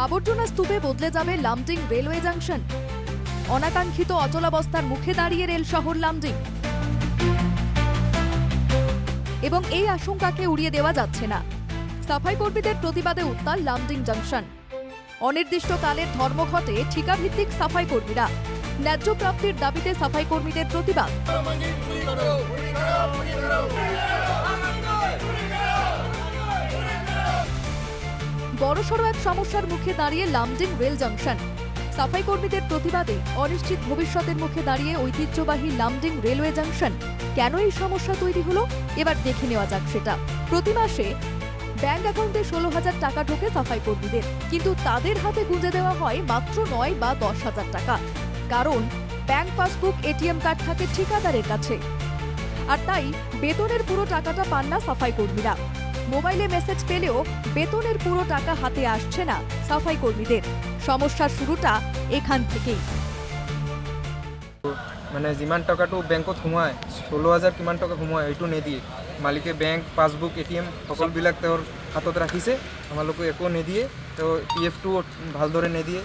আবর্জনা স্তূপে বদলে যাবে লামডিং রেলওয়ে জাংশন। অনাকাঙ্ক্ষিত অচলাবস্থার মুখে দাঁড়িয়ে রেল শহর লামডিং, এবং এই আশঙ্কাকে উড়িয়ে দেওয়া যাচ্ছে না। সাফাই কর্মীদের প্রতিবাদে উত্তাল লামডিং জাংশন। অনির্দিষ্টকালের ধর্মঘটে ঠিকাভিত্তিক সাফাই কর্মীরা। ন্যায্য প্রাপ্তির দাবিতে সাফাই কর্মীদের প্রতিবাদ। বড়সড় এক সমস্যার মুখে দাঁড়িয়ে লামডিং রেল জাংশন। সাফাই কর্মীদের প্রতিবাদে অনিশ্চিত ভবিষ্যতের মুখে দাঁড়িয়ে ঐতিহ্যবাহী লামডিং রেলওয়ে জাংশন। কেন এই সমস্যা তৈরি হলো, এবার দেখে নেওয়া যাক সেটা। প্রতি মাসে ব্যাংক অ্যাকাউন্টে 16,000 টাকা ঢোকে সাফাই কর্মীদের, কিন্তু তাদের হাতে গুঁজে দেওয়া হয় মাত্র 9 বা 10,000 টাকা। কারণ ব্যাংক পাসবুক, এটিএম কার্ড থাকে ঠিকাদারের কাছে, আর তাই বেতনের পুরো টাকাটা পান না সাফাই কর্মীরা। মোবাইলে মেসেজ পেলেও বেতনের পুরো টাকা হাতে আসছে না সাফাই কর্মীদের। সমস্যার শুরুটা এখান থেকেই। মানে যিমান টকাটো বেংকত সোমায় 16,000 কিমান টকা সোমায় এইটো নিদিয়ে। মালিকে বেংক পাছবুক এটিএম সকলোবিলাক তেওঁৰ হাতত ৰাখিছে, আমালোকে একো নিদিয়ে। তেওঁ PF-টো ভালদৰে নিদিয়ে।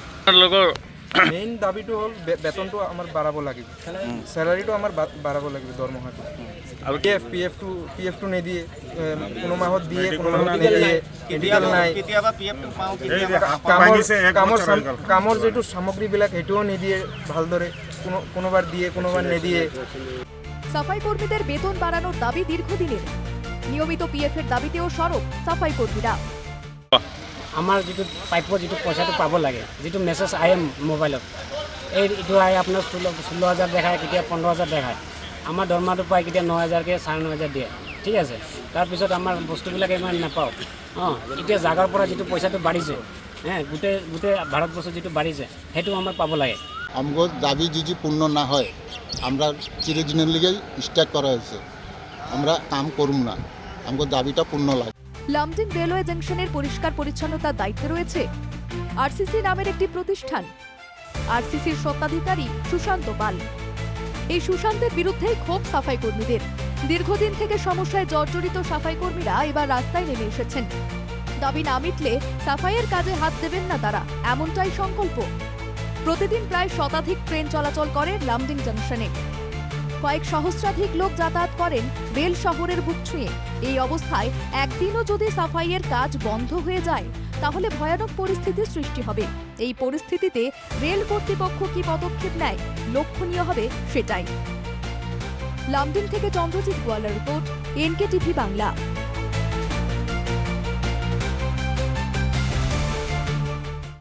মেইন দাবীটো হ'ল বেতনটো আমাৰ বাঢ়াব লাগিব, চেলাৰীটো আমাৰ বাঢ়াব লাগিব, দৰমহাটো। আৰু PF-টো নিদিয়ে, কোনো মাহত দিয়ে কোনো মাহত নিদিয়ে, মেডিকেল নাই, কামৰ যিটো সামগ্ৰীবিলাক সেইটোও নিদিয়ে ভালদৰে, কোনোবাৰ দিয়ে কোনোবাৰ নিদিয়ে। সাফাই কর্মীদের বেতন বাড়ানোর দাবি দীর্ঘদিনের। নিয়মিত PF এর দাবিতেও সরব সাফাই কর্মীরা। আমার যেটো পাইপৰ যেটো পইচাটো পাব লাগে, যেটো মেছেজ আহে মোবাইলত, এইটো আহে আপোনাৰ 16,000 দেখায়, কেতিয়া 15,000 দেখায়। আমাৰ দৰমহাটো পাই কেতিয়া 9,000কে 9,500 দিয়ে, ঠিক আছে। তাৰপিছত আমাৰ বস্তুবিলাক ইমান নাপাওঁ। এতিয়া জাগাৰ পৰা যেটো পইচাটো বাঢ়িছে, গোটেই ভাৰতবৰ্ষত যেটো বাঢ়িছে সেইটো আমাৰ পাব লাগে। আমগো দাবি যদি পূর্ণ না হয় আমরা চিরদিনের লিগেই স্টার্ট করা হয়েছে, আমরা কাম করব না, আমগো দাবিটা পূর্ণ লাগে। লামডিং রেলওয়ে জাংশনের পরিষ্কার পরিচ্ছন্নতার দায়িত্বে রয়েছে RCC নামের একটি প্রতিষ্ঠান। RCCর স্বত্বাধিকারী সুশান্ত পাল। এই সুশান্তের বিরুদ্ধে ক্ষোভ সাফাই কর্মীদের। দীর্ঘদিন থেকে সমস্যায় জর্জরিত সাফাই কর্মীরা এবার রাস্তায় নেমে এসেছেন। দাবি না মিটলে সাফাইয়ের কাজে হাত দেবেন না তারা, এমনটাই সংকল্প। প্রতিদিন প্রায় শতাধিক ট্রেন চলাচল করে লামডিং জাংশনে। কয়েক সহস্রাধিক লোক যাতায়াত করেন রেল শহরের বুক ছুঁয়ে। এই অবস্থায় একদিনও যদি সাফাইয়ের কাজ বন্ধ হয়ে যায় তাহলে ভয়ানক পরিস্থিতির সৃষ্টি হবে। এই পরিস্থিতিতে রেল কর্তৃপক্ষ কি পদক্ষেপ নেয়, লক্ষণীয় হবে সেটাই। লামডিং থেকে চন্দ্রজিৎ গোয়ালার রিপোর্ট, NKTV বাংলা।